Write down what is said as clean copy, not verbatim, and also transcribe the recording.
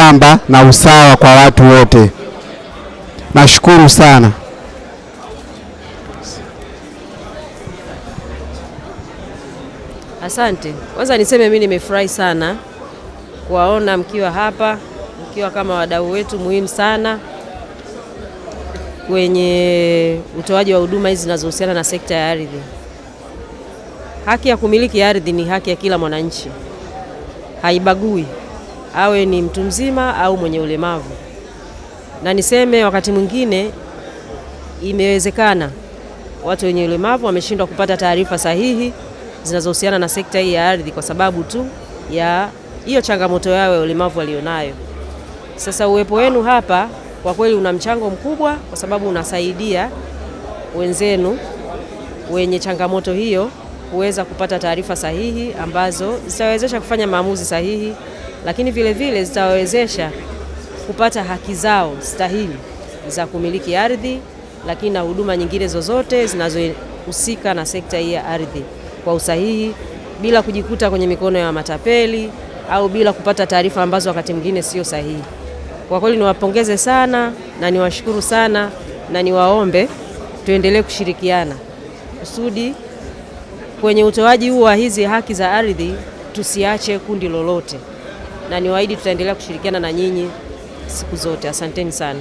sambamba na usawa kwa watu wote. Nashukuru sana. Asante. Kwanza niseme mimi nimefurahi sana kuwaona mkiwa hapa, mkiwa kama wadau wetu muhimu sana kwenye utoaji wa huduma hizi zinazohusiana na sekta ya ardhi. Haki ya kumiliki ardhi ni haki ya kila mwananchi, haibagui awe ni mtu mzima au mwenye ulemavu. Na niseme wakati mwingine imewezekana watu wenye ulemavu wameshindwa kupata taarifa sahihi zinazohusiana na sekta hii ya ardhi kwa sababu tu ya hiyo changamoto yao ya ulemavu walionayo. Sasa uwepo wenu hapa kwa kweli una mchango mkubwa, kwa sababu unasaidia wenzenu wenye changamoto hiyo kuweza kupata taarifa sahihi ambazo zitawezesha kufanya maamuzi sahihi, lakini vile vile zitawezesha kupata haki zao stahili za kumiliki ardhi, lakini na huduma nyingine zozote zinazohusika na sekta hii ya ardhi kwa usahihi, bila kujikuta kwenye mikono ya matapeli au bila kupata taarifa ambazo wakati mwingine sio sahihi. Kwa kweli niwapongeze sana na niwashukuru sana na niwaombe tuendelee kushirikiana kusudi kwenye utoaji huu wa hizi haki za ardhi tusiache kundi lolote, na niwaahidi tutaendelea kushirikiana na nyinyi siku zote. Asanteni sana.